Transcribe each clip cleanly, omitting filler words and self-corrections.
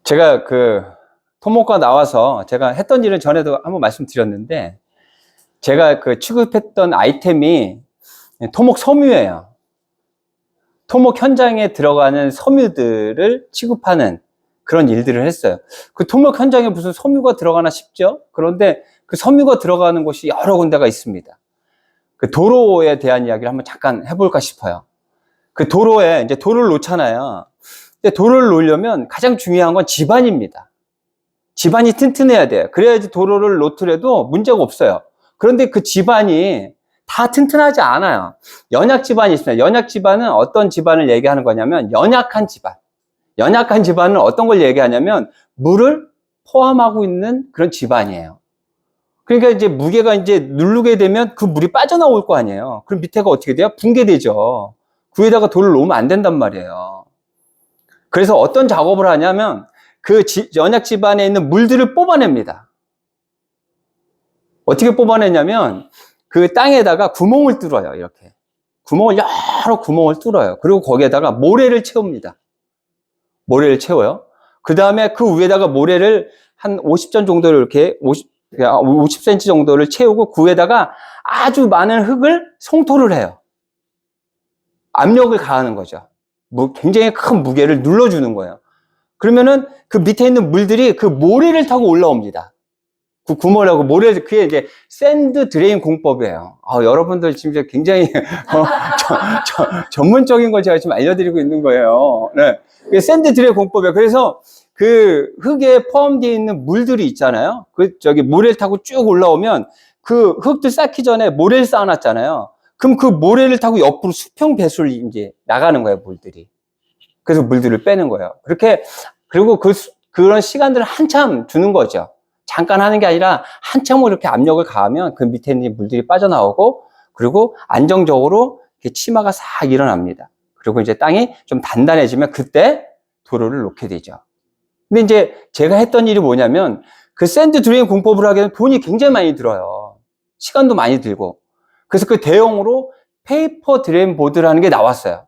제가 토목과 나와서 제가 했던 일은 전에도 한번 말씀드렸는데, 제가 취급했던 아이템이 토목 섬유예요. 토목 현장에 들어가는 섬유들을 취급하는 그런 일들을 했어요. 그 토목 현장에 무슨 섬유가 들어가나 싶죠? 그런데 그 섬유가 들어가는 곳이 여러 군데가 있습니다. 그 도로에 대한 이야기를 한번 잠깐 해볼까 싶어요. 그 도로에 이제 도로를 놓잖아요. 근데 도로를 놓으려면 가장 중요한 건 지반입니다. 지반이 튼튼해야 돼요. 그래야지 도로를 놓더라도 문제가 없어요. 그런데 그 지반이 다 튼튼하지 않아요. 연약 지반이 있습니다. 연약 지반은 어떤 지반을 얘기하는 거냐면 연약한 지반. 연약한 지반은 어떤 걸 얘기하냐면 물을 포함하고 있는 그런 지반이에요. 그러니까 이제 무게가 이제 누르게 되면 그 물이 빠져나올 거 아니에요. 그럼 밑에가 어떻게 돼요? 붕괴되죠. 그 위에다가 돌을 놓으면 안 된단 말이에요. 그래서 어떤 작업을 하냐면 그 연약 지반에 있는 물들을 뽑아냅니다. 어떻게 뽑아내냐면 그 땅에다가 구멍을 뚫어요. 이렇게 여러 구멍을 뚫어요. 그리고 거기에다가 모래를 채웁니다. 모래를 채워요. 그 다음에 그 위에다가 모래를 한 50전 정도를 이렇게 50cm 정도를 채우고 그 위에다가 아주 많은 흙을 성토를 해요. 압력을 가하는 거죠. 굉장히 큰 무게를 눌러주는 거예요. 그러면은 그 밑에 있는 물들이 그 모래를 타고 올라옵니다. 그 구멍하고 모래를, 그게 이제 샌드 드레인 공법이에요. 여러분들 지금 굉장히 전문적인 걸 제가 지금 알려드리고 있는 거예요. 네. 그게 샌드 드레인 공법이에요. 그래서 그 흙에 포함되어 있는 물들이 있잖아요. 모래를 타고 쭉 올라오면 그 흙들 쌓기 전에 모래를 쌓아놨잖아요. 그럼 그 모래를 타고 옆으로 수평 배수를 이제 나가는 거예요, 물들이. 그래서 물들을 빼는 거예요. 그리고 그런 시간들을 한참 두는 거죠. 잠깐 하는 게 아니라 한참을 이렇게 압력을 가하면 그 밑에 있는 물들이 빠져나오고, 그리고 안정적으로 이렇게 치마가 싹 일어납니다. 그리고 이제 땅이 좀 단단해지면 그때 도로를 놓게 되죠. 근데 이제 제가 했던 일이 뭐냐면 그 샌드 드레인 공법을 하게 되면 돈이 굉장히 많이 들어요. 시간도 많이 들고. 그래서 그 대용으로 페이퍼 드레인 보드라는 게 나왔어요.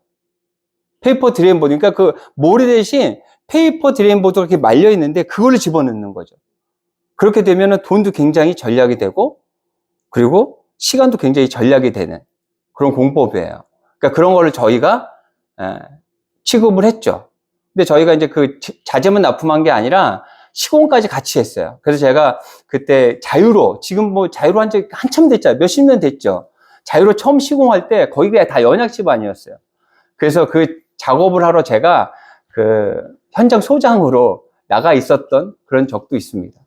페이퍼 드레인 보드. 그러니까 그 모래 대신 페이퍼 드레인 보드가 이렇게 말려 있는데 그걸로 집어넣는 거죠. 그렇게 되면은 돈도 굉장히 절약이 되고, 그리고 시간도 굉장히 절약이 되는 그런 공법이에요. 그러니까 그런 거를 저희가 취급을 했죠. 근데 저희가 이제 그 자재만 납품한 게 아니라 시공까지 같이 했어요. 그래서 제가 그때 자유로, 지금 뭐 자유로 한 지 한참 됐죠. 몇십 년 됐죠. 자유로 처음 시공할 때 거기가 다 연약 지반이었어요. 그래서 그 작업을 하러 제가 그 현장 소장으로 나가 있었던 그런 적도 있습니다.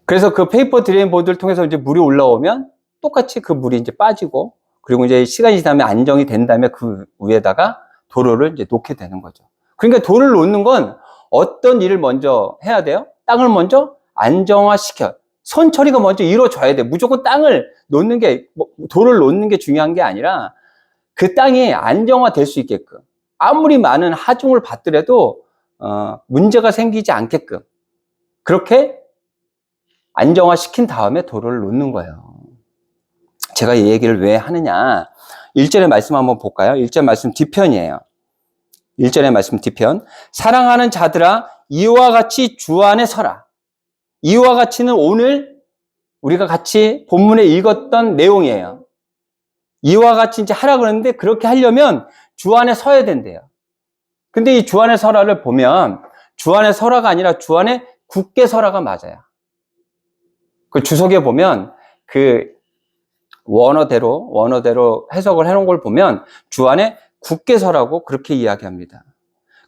그래서 그 페이퍼 드레인 보드를 통해서 이제 물이 올라오면 똑같이 그 물이 이제 빠지고, 그리고 이제 시간이 지나면 안정이 된 다음에 그 위에다가 도로를 이제 놓게 되는 거죠. 그러니까 도로를 놓는 건 어떤 일을 먼저 해야 돼요? 땅을 먼저 안정화시켜. 선 처리가 먼저 이루어져야 돼. 무조건 땅을 놓는 게, 도로를 놓는 게 중요한 게 아니라 그 땅이 안정화될 수 있게끔, 아무리 많은 하중을 받더라도 문제가 생기지 않게끔 그렇게 안정화시킨 다음에 도로를 놓는 거예요. 제가 이 얘기를 왜 하느냐, 1절의 말씀 한번 볼까요? 1절 말씀 뒤편이에요. 1절의 말씀 뒤편. 사랑하는 자들아, 이와 같이 주 안에 서라. 이와 같이는 오늘 우리가 같이 본문에 읽었던 내용이에요. 이와 같이 이제 하라 그러는데, 그렇게 하려면 주 안에 서야 된대요. 근데 이 주 안에 서라를 보면 주 안에 서라가 아니라 주 안에 굳게 서라가 맞아요. 그 주석에 보면 그 원어대로 해석을 해놓은 걸 보면 주 안에 굳게 서라고 그렇게 이야기합니다.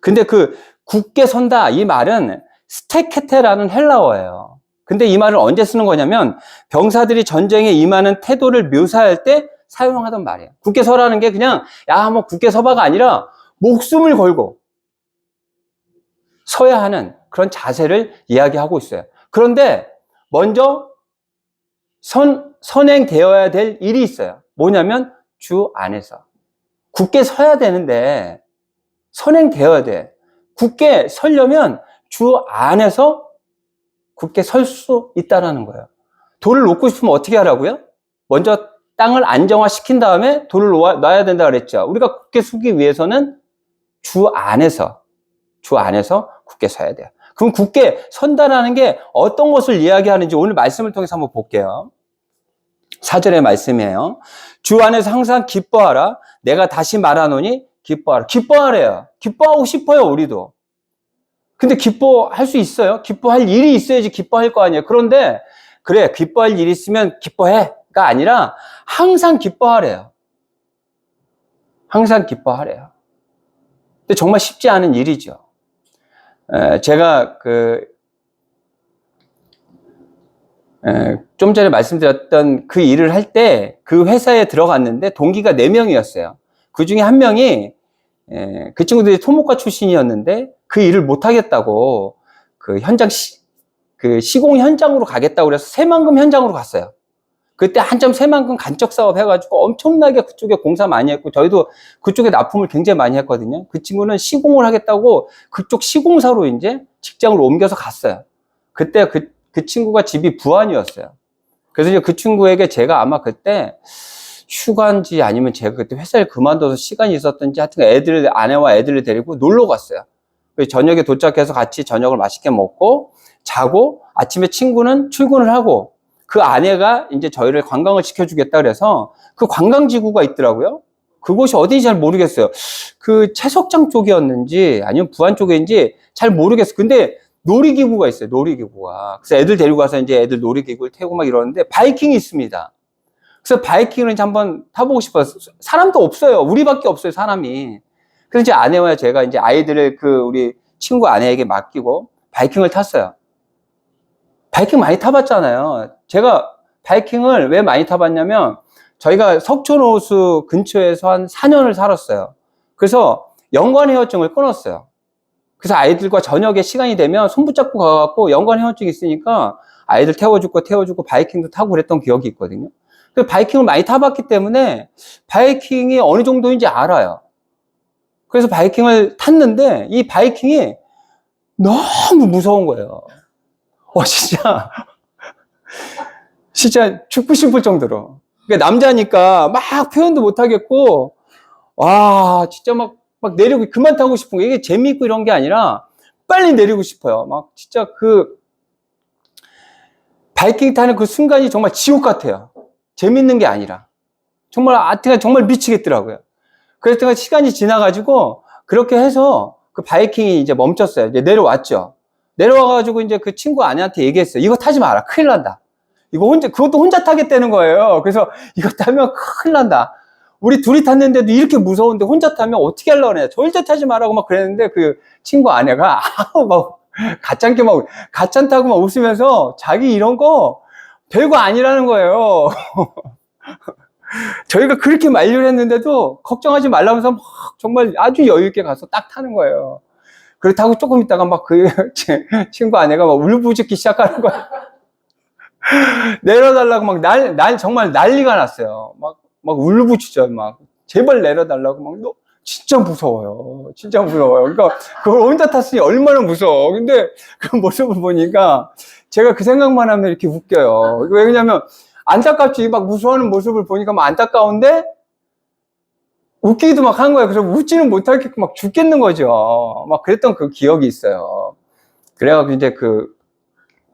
근데 그 굳게 선다, 이 말은 스테케테라는 헬라어예요. 근데 이 말을 언제 쓰는 거냐면 병사들이 전쟁에 임하는 태도를 묘사할 때 사용하던 말이에요. 굳게 서라는 게 그냥 뭐 굳게 서봐가 아니라 목숨을 걸고 서야 하는 그런 자세를 이야기하고 있어요. 그런데 먼저 선행되어야 될 일이 있어요. 뭐냐면 주 안에서 굳게 서야 되는데 선행되어야 돼. 굳게 서려면 주 안에서 굳게 설 수 있다는 거예요. 돌을 놓고 싶으면 어떻게 하라고요? 먼저 땅을 안정화시킨 다음에 돌을 놔야 된다 그랬죠. 우리가 굳게 서기 위해서는 주 주 안에서 굳게 서야 돼요. 그럼 굳게 선다라는 게 어떤 것을 이야기하는지 오늘 말씀을 통해서 한번 볼게요. 4절의 말씀이에요. 주 안에서 항상 기뻐하라. 내가 다시 말하노니 기뻐하라. 기뻐하래요. 기뻐하고 싶어요, 우리도. 근데 기뻐할 수 있어요? 기뻐할 일이 있어야지 기뻐할 거 아니에요. 그런데 그래, 기뻐할 일이 있으면 기뻐해가 아니라 항상 기뻐하래요. 항상 기뻐하래요. 근데 정말 쉽지 않은 일이죠. 제가 좀 전에 말씀드렸던 그 일을 할 때 그 회사에 들어갔는데 동기가 4명이었어요. 그 중에 한 명이 그 친구들이 토목과 출신이었는데 그 일을 못 하겠다고 그 현장 그 시공 현장으로 가겠다고 그래서 새만금 현장으로 갔어요. 그때 한참 새만금 간척 사업 해가지고 엄청나게 그쪽에 공사 많이 했고 저희도 그쪽에 납품을 굉장히 많이 했거든요. 그 친구는 시공을 하겠다고 그쪽 시공사로 이제 직장을 옮겨서 갔어요. 그때 그 친구가 집이 부안이었어요. 그래서 이제 그 친구에게 제가 아마 그때 휴가인지 아니면 제가 그때 회사를 그만둬서 시간이 있었던지 하여튼 아내와 애들을 데리고 놀러 갔어요. 저녁에 도착해서 같이 저녁을 맛있게 먹고 자고 아침에 친구는 출근을 하고 그 아내가 이제 저희를 관광을 시켜주겠다 그래서 그 관광지구가 있더라고요. 그곳이 어딘지 잘 모르겠어요. 그 채석장 쪽이었는지 아니면 부안 쪽인지 잘 모르겠어요. 근데 놀이기구가 있어요. 놀이기구가. 그래서 애들 데리고 가서 이제 애들 놀이기구를 태우고 막 이러는데 바이킹이 있습니다. 그래서 바이킹을 이제 한번 타보고 싶어요. 사람도 없어요. 우리밖에 없어요, 사람이. 그래서 이제 아내와 제가 이제 아이들을 우리 친구 아내에게 맡기고 바이킹을 탔어요. 바이킹 많이 타봤잖아요. 제가 바이킹을 왜 많이 타봤냐면 저희가 석촌호수 근처에서 한 4년을 살았어요. 그래서 연관 헤어증을 끊었어요. 그래서 아이들과 저녁에 시간이 되면 손 붙잡고 가갖고 연관 헤어증이 있으니까 아이들 태워주고 바이킹도 타고 그랬던 기억이 있거든요. 그래서 바이킹을 많이 타봤기 때문에 바이킹이 어느 정도인지 알아요. 그래서 바이킹을 탔는데 이 바이킹이 너무 무서운 거예요. 진짜 죽고 싶을 정도로. 그러니까 남자니까 막 표현도 못 하겠고, 와, 진짜 막 내리고 그만 타고 싶은 거. 이게 재미있고 이런 게 아니라 빨리 내리고 싶어요. 막 진짜 바이킹 타는 그 순간이 정말 지옥 같아요. 재밌는 게 아니라. 정말 미치겠더라고요. 그래서 시간이 지나가지고 그렇게 해서 그 바이킹이 이제 멈췄어요. 이제 내려왔죠. 내려와가지고 이제 그 친구 아내한테 얘기했어요. 이거 타지 마라. 큰일 난다. 그것도 혼자 타겠다는 거예요. 그래서 이거 타면 큰일 난다. 우리 둘이 탔는데도 이렇게 무서운데 혼자 타면 어떻게 하려고 그래. 절대 타지 말라고 막 그랬는데 그 친구 아내가 막 가짠다고 막 웃으면서 자기 이런 거 별거 아니라는 거예요. 저희가 그렇게 만류를 했는데도 걱정하지 말라면서 막 정말 아주 여유있게 가서 딱 타는 거예요. 그렇다고 조금 있다가 막 친구 아내가 막 울부짖기 시작하는 거야. 내려달라고 정말 난리가 났어요. 막 울부짖어요. 제발 내려달라고 진짜 무서워요. 진짜 무서워요. 그러니까 그걸 혼자 탔으니 얼마나 무서워. 근데 그 모습을 보니까 제가 그 생각만 하면 이렇게 웃겨요. 왜냐면 안타깝지. 무서워하는 모습을 보니까 안타까운데 웃기기도 한 거예요. 그래서 웃지는 못하겠고 죽겠는 거죠. 그랬던 그 기억이 있어요. 그래가지고 이제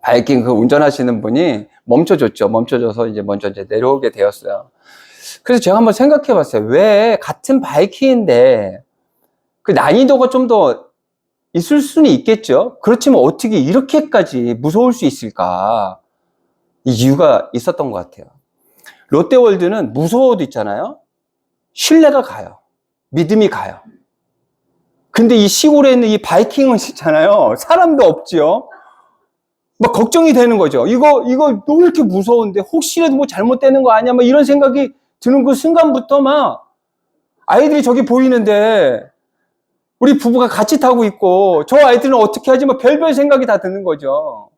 바이킹 운전하시는 분이 멈춰줬죠. 멈춰줘서 먼저 내려오게 되었어요. 그래서 제가 한번 생각해 봤어요. 왜 같은 바이킹인데 그 난이도가 좀 더 있을 수는 있겠죠. 그렇지만 어떻게 이렇게까지 무서울 수 있을까? 이 이유가 있었던 것 같아요. 롯데월드는 무서워도 있잖아요. 신뢰가 가요. 믿음이 가요. 근데 이 시골에 있는 이 바이킹은 있잖아요. 사람도 없지요. 걱정이 되는 거죠. 이거 왜 이렇게 무서운데 혹시라도 잘못되는 거 아니야? 이런 생각이 드는 그 순간부터 아이들이 저기 보이는데 우리 부부가 같이 타고 있고 저 아이들은 어떻게 하지? 별별 생각이 다 드는 거죠.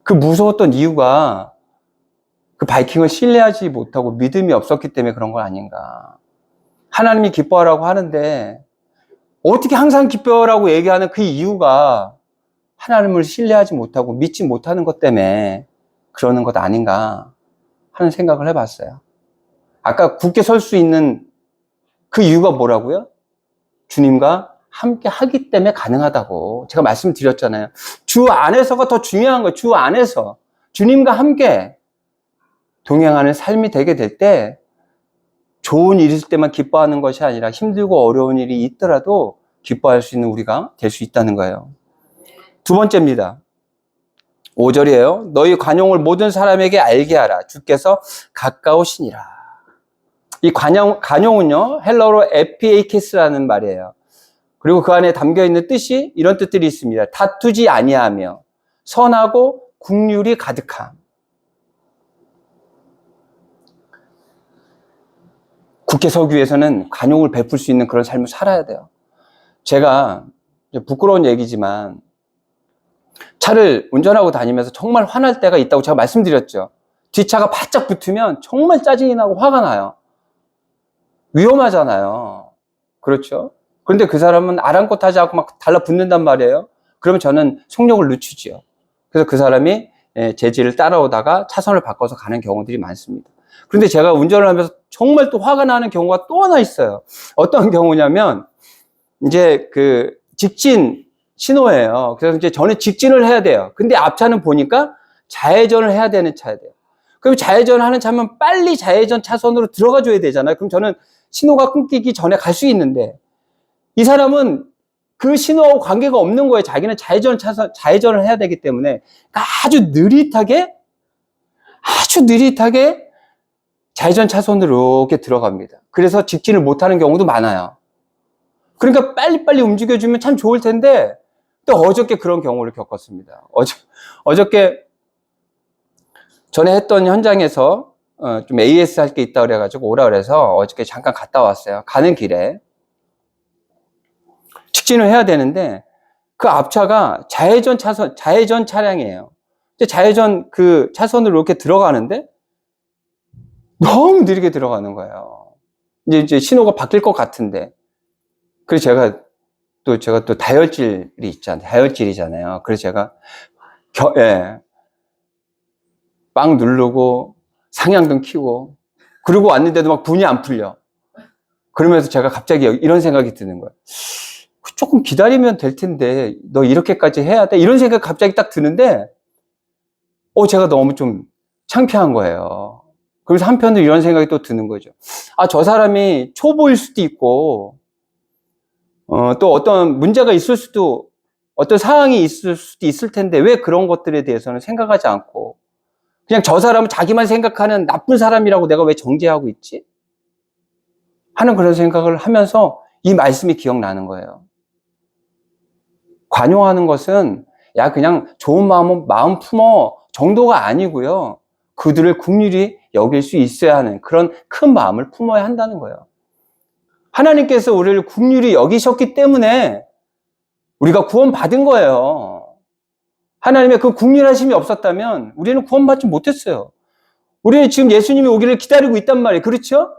그 무서웠던 이유가 그 바이킹을 신뢰하지 못하고 믿음이 없었기 때문에 그런 건 아닌가. 하나님이 기뻐하라고 하는데 어떻게 항상 기뻐하라고 얘기하는 그 이유가 하나님을 신뢰하지 못하고 믿지 못하는 것 때문에 그러는 것 아닌가 하는 생각을 해봤어요. 아까 굳게 설 수 있는 그 이유가 뭐라고요? 주님과 함께 하기 때문에 가능하다고 제가 말씀드렸잖아요. 주 안에서가 더 중요한 거예요. 주 안에서 주님과 함께 동행하는 삶이 되게 될 때 좋은 일이 있을 때만 기뻐하는 것이 아니라 힘들고 어려운 일이 있더라도 기뻐할 수 있는 우리가 될 수 있다는 거예요. 두 번째입니다. 5절이에요. 너희 관용을 모든 사람에게 알게 하라. 주께서 가까우시니라. 이 관용은요, 헬러로 에피에이케스라는 말이에요. 그리고 그 안에 담겨 있는 뜻이 이런 뜻들이 있습니다. 다투지 아니하며 선하고 긍휼이 가득함. 국회 서기에서는 관용을 베풀 수 있는 그런 삶을 살아야 돼요. 제가 부끄러운 얘기지만 차를 운전하고 다니면서 정말 화날 때가 있다고 제가 말씀드렸죠. 뒷차가 바짝 붙으면 정말 짜증이 나고 화가 나요. 위험하잖아요. 그렇죠? 그런데 그 사람은 아랑곳하지 않고 막 달라붙는단 말이에요. 그러면 저는 속력을 늦추지요. 그래서 그 사람이 제 뒤를 따라오다가 차선을 바꿔서 가는 경우들이 많습니다. 그런데 제가 운전을 하면서 정말 또 화가 나는 경우가 또 하나 있어요. 어떤 경우냐면 이제 그 직진 신호예요. 그래서 이제 저는 직진을 해야 돼요. 근데 앞차는 보니까 좌회전을 해야 되는 차예요. 그럼 좌회전 하는 차면 빨리 좌회전 차선으로 들어가 줘야 되잖아요. 그럼 저는 신호가 끊기기 전에 갈 수 있는데 이 사람은 그 신호하고 관계가 없는 거예요. 자기는 좌회전을 해야 되기 때문에 아주 느릿하게 좌회전 차선으로 이렇게 들어갑니다. 그래서 직진을 못하는 경우도 많아요. 그러니까 빨리빨리 움직여주면 참 좋을 텐데 또 어저께 그런 경우를 겪었습니다. 어저께 전에 했던 현장에서 좀 AS 할 게 있다 그래가지고 오라 그래서 어저께 잠깐 갔다 왔어요. 가는 길에 직진을 해야 되는데 그 앞차가 좌회전 차량이에요. 좌회전 그 차선으로 이렇게 들어가는데 너무 느리게 들어가는 거예요. 이제 신호가 바뀔 것 같은데. 그래서 제가 또 다혈질이잖아요. 그래서 제가 빵 누르고 상향등 켜고 그러고 왔는데도 막 분이 안 풀려. 그러면서 제가 갑자기 이런 생각이 드는 거예요. 조금 기다리면 될 텐데 너 이렇게까지 해야 돼? 이런 생각이 갑자기 딱 드는데 제가 너무 좀 창피한 거예요. 그래서 한편으로 이런 생각이 또 드는 거죠. 저 사람이 초보일 수도 있고 또 어떤 문제가 어떤 상황이 있을 수도 있을 텐데 왜 그런 것들에 대해서는 생각하지 않고 그냥 저 사람은 자기만 생각하는 나쁜 사람이라고 내가 왜 정죄하고 있지? 하는 그런 생각을 하면서 이 말씀이 기억나는 거예요. 관용하는 것은 그냥 좋은 마음 품어 정도가 아니고요. 그들을 긍휼히 여길 수 있어야 하는 그런 큰 마음을 품어야 한다는 거예요. 하나님께서 우리를 긍휼히 여기셨기 때문에 우리가 구원받은 거예요. 하나님의 그 긍휼하심이 없었다면 우리는 구원받지 못했어요. 우리는 지금 예수님이 오기를 기다리고 있단 말이에요. 그렇죠?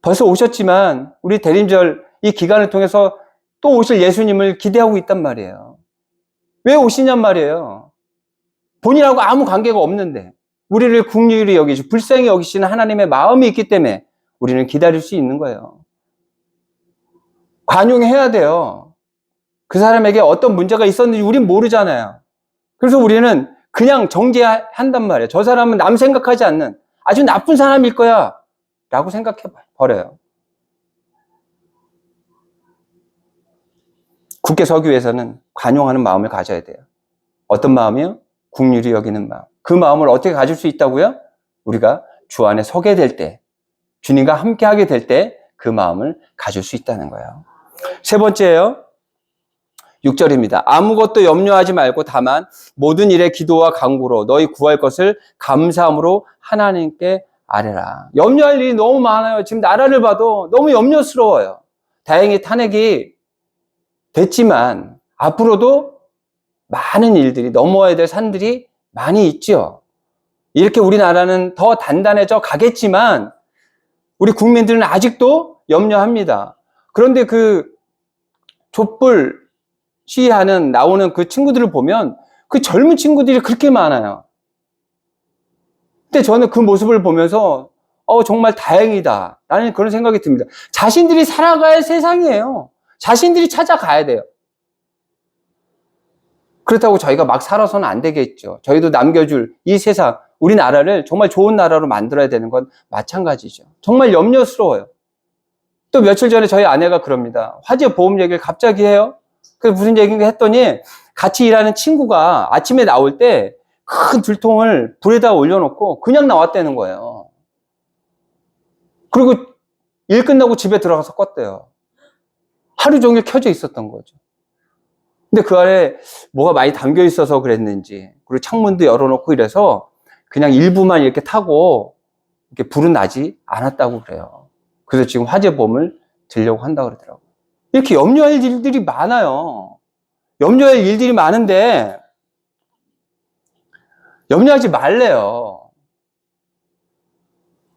벌써 오셨지만 우리 대림절 이 기간을 통해서 또 오실 예수님을 기대하고 있단 말이에요. 왜 오시냔 말이에요. 본인하고 아무 관계가 없는데 우리를 긍휼히 여기시고 불쌍히 여기시는 하나님의 마음이 있기 때문에 우리는 기다릴 수 있는 거예요. 관용해야 돼요. 그 사람에게 어떤 문제가 있었는지 우린 모르잖아요. 그래서 우리는 그냥 정죄한단 말이에요. 저 사람은 남 생각하지 않는 아주 나쁜 사람일 거야 라고 생각해 버려요. 국회 서기에서는 관용하는 마음을 가져야 돼요. 어떤 마음이요? 긍휼히 여기는 마음. 그 마음을 어떻게 가질 수 있다고요? 우리가 주 안에 서게 될 때, 주님과 함께 하게 될 때 그 마음을 가질 수 있다는 거예요. 세 번째예요. 6절입니다. 아무것도 염려하지 말고 다만 모든 일에 기도와 간구로 너희 구할 것을 감사함으로 하나님께 아뢰라. 염려할 일이 너무 많아요. 지금 나라를 봐도 너무 염려스러워요. 다행히 탄핵이 됐지만 앞으로도 많은 일들이 넘어야 될 산들이 많이 있죠. 이렇게 우리나라는 더 단단해져 가겠지만 우리 국민들은 아직도 염려합니다. 그런데 그 촛불 시위하는 나오는 그 친구들을 보면 그 젊은 친구들이 그렇게 많아요. 근데 저는 그 모습을 보면서 정말 다행이다 라는 그런 생각이 듭니다. 자신들이 살아갈 세상이에요. 자신들이 찾아가야 돼요. 그렇다고 저희가 막 살아서는 안 되겠죠. 저희도 남겨줄 이 세상, 우리나라를 정말 좋은 나라로 만들어야 되는 건 마찬가지죠. 정말 염려스러워요. 또 며칠 전에 저희 아내가 그럽니다. 화재 보험 얘기를 갑자기 해요. 그래서 무슨 얘기인가 했더니 같이 일하는 친구가 아침에 나올 때 큰 들통을 불에다 올려놓고 그냥 나왔다는 거예요. 그리고 일 끝나고 집에 들어가서 껐대요. 하루 종일 켜져 있었던 거죠. 근데 그 안에 뭐가 많이 담겨 있어서 그랬는지, 그리고 창문도 열어놓고 이래서 그냥 일부만 이렇게 타고 이렇게 불은 나지 않았다고 그래요. 그래서 지금 화재보험을 들려고 한다고 그러더라고요. 이렇게 염려할 일들이 많아요. 염려할 일들이 많은데 염려하지 말래요.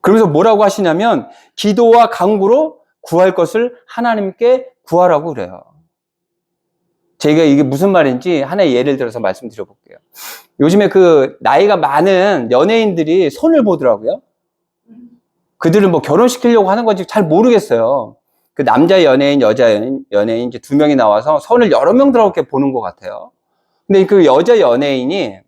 그러면서 뭐라고 하시냐면 기도와 간구로 구할 것을 하나님께 구하라고 그래요. 제가 이게 무슨 말인지 하나의 예를 들어서 말씀드려볼게요. 요즘에 그 나이가 많은 연예인들이 손을 보더라고요. 그들은 뭐 결혼시키려고 하는 건지 잘 모르겠어요. 그 남자 연예인, 여자 연예인 이제 두 명이 나와서 손을 여러 명들하고 이렇게 보는 것 같아요. 근데 그 여자 연예인이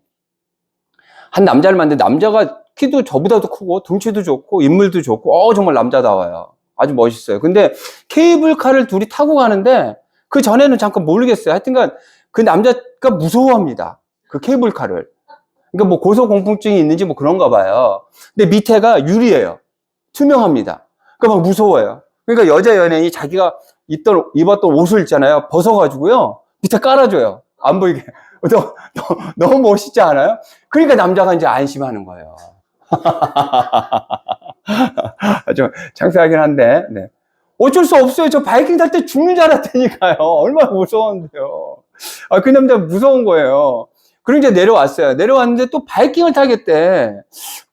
한 남자를 만났는데 남자가 키도 저보다도 크고 등치도 좋고 인물도 좋고 정말 남자다워요. 아주 멋있어요. 근데 케이블카를 둘이 타고 가는데 그 전에는 잠깐 모르겠어요. 하여튼간 그 남자가 무서워합니다. 그 케이블카를. 그러니까 뭐 고소공포증이 있는지 뭐 그런가 봐요. 근데 밑에가 유리예요. 투명합니다. 그러니까 막 무서워요. 그러니까 여자 연예인이 자기가 입었던 옷을 있잖아요. 벗어가지고요. 밑에 깔아줘요. 안 보이게. 너무 멋있지 않아요? 그러니까 남자가 이제 안심하는 거예요. 좀 창피하긴 한데, 네. 어쩔 수 없어요. 저 바이킹 탈 때 죽는 줄 알았다니까요. 얼마나 무서운데요. 그 남자 무서운 거예요. 그리고 이제 내려왔어요. 내려왔는데 또 바이킹을 타겠대.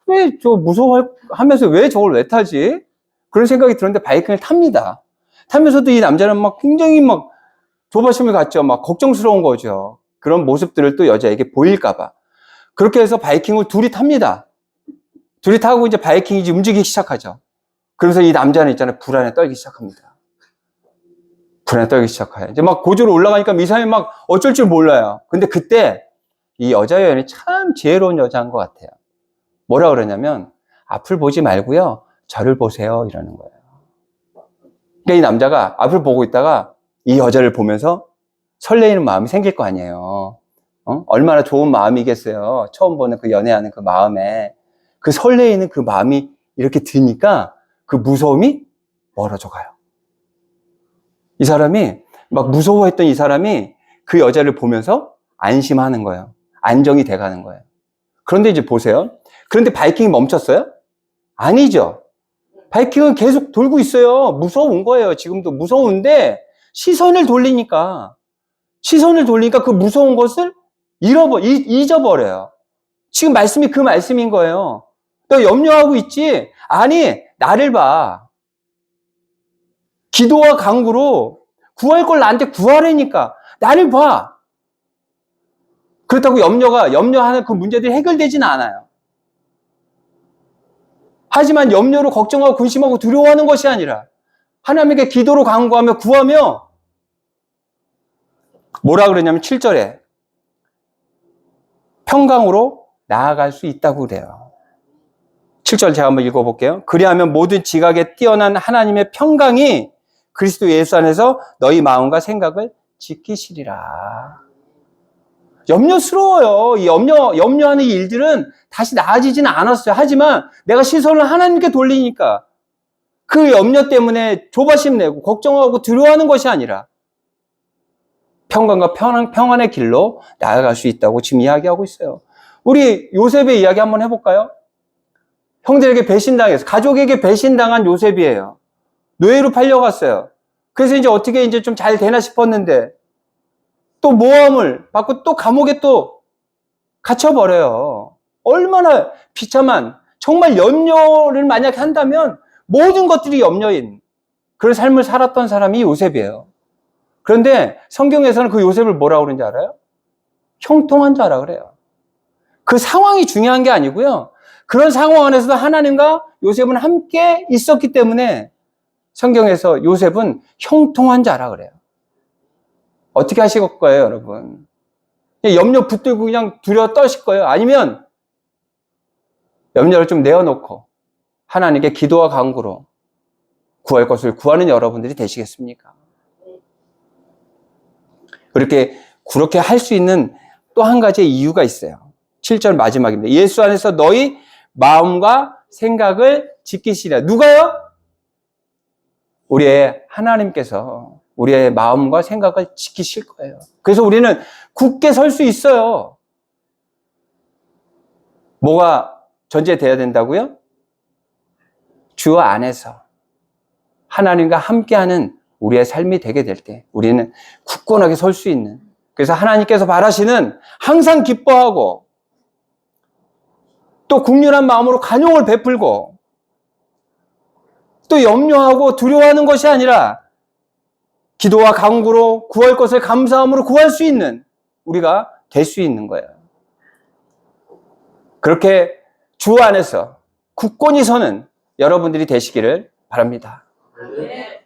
왜 저 무서워하면서 왜 저걸 왜 타지? 그런 생각이 들었는데 바이킹을 탑니다. 타면서도 이 남자는 막 굉장히 막 조바심을 갖죠. 막 걱정스러운 거죠. 그런 모습들을 또 여자에게 보일까봐. 그렇게 해서 바이킹을 둘이 탑니다. 둘이 타고 이제 바이킹이 이제 움직이기 시작하죠. 그러면서 이 남자는 있잖아요. 불안에 떨기 시작합니다. 불안에 떨기 시작해요. 이제 막 고지로 올라가니까 이 사람이 막 어쩔 줄 몰라요. 근데 그때 이 여자 여인이 참 지혜로운 여자인 것 같아요. 뭐라 그러냐면 앞을 보지 말고요. 저를 보세요. 이러는 거예요. 그러니까 이 남자가 앞을 보고 있다가 이 여자를 보면서 설레이는 마음이 생길 거 아니에요. 얼마나 좋은 마음이겠어요. 처음 보는 그 연애하는 그 마음에. 그 설레이는 그 마음이 이렇게 드니까 그 무서움이 멀어져 가요. 이 사람이 막 무서워했던 이 사람이 그 여자를 보면서 안심하는 거예요. 안정이 돼 가는 거예요. 그런데 이제 보세요. 그런데 바이킹이 멈췄어요? 아니죠. 바이킹은 계속 돌고 있어요. 무서운 거예요. 지금도 무서운데 시선을 돌리니까 그 무서운 것을 잊어버려요. 지금 말씀이 그 말씀인 거예요. 너 염려하고 있지? 아니, 나를 봐. 기도와 간구로 구할 걸 나한테 구하라니까. 나를 봐. 그렇다고 염려하는 그 문제들이 해결되지는 않아요. 하지만 염려로 걱정하고 근심하고 두려워하는 것이 아니라 하나님께 기도로 간구하며 구하며 뭐라 그러냐면 7절에 평강으로 나아갈 수 있다고 그래요. 7절 제가 한번 읽어볼게요. 그리하면 모든 지각에 뛰어난 하나님의 평강이 그리스도 예수 안에서 너희 마음과 생각을 지키시리라. 염려스러워요. 이 염려하는 일들은 다시 나아지지는 않았어요. 하지만 내가 시선을 하나님께 돌리니까 그 염려 때문에 조바심 내고 걱정하고 두려워하는 것이 아니라 평강과 평안의 길로 나아갈 수 있다고 지금 이야기하고 있어요. 우리 요셉의 이야기 한번 해볼까요? 형들에게 배신당해서 가족에게 배신당한 요셉이에요. 노예로 팔려갔어요. 그래서 이제 어떻게 이제 좀 잘 되나 싶었는데 또 모함을 받고 또 감옥에 또 갇혀버려요. 얼마나 비참한, 정말 염려를 만약 한다면 모든 것들이 염려인 그런 삶을 살았던 사람이 요셉이에요. 그런데 성경에서는 그 요셉을 뭐라고 그러는지 알아요? 형통한 자라 그래요. 그 상황이 중요한 게 아니고요. 그런 상황 안에서도 하나님과 요셉은 함께 있었기 때문에 성경에서 요셉은 형통한 자라 그래요. 어떻게 하실 거예요, 여러분? 그냥 염려 붙들고 그냥 두려워 떠실 거예요? 아니면 염려를 좀 내어놓고 하나님께 기도와 간구로 구할 것을 구하는 여러분들이 되시겠습니까? 그렇게 할 수 있는 또 한 가지의 이유가 있어요. 7절 마지막입니다. 예수 안에서 너희 마음과 생각을 지키시라. 누가요? 우리의 하나님께서 우리의 마음과 생각을 지키실 거예요. 그래서 우리는 굳게 설 수 있어요. 뭐가 전제돼야 된다고요? 주 안에서 하나님과 함께하는 우리의 삶이 되게 될 때 우리는 굳건하게 설 수 있는, 그래서 하나님께서 바라시는 항상 기뻐하고 또 국률한 마음으로 간용을 베풀고 또 염려하고 두려워하는 것이 아니라 기도와 간구로 구할 것을 감사함으로 구할 수 있는 우리가 될 수 있는 거예요. 그렇게 주 안에서 굳건히 서는 여러분들이 되시기를 바랍니다. 네.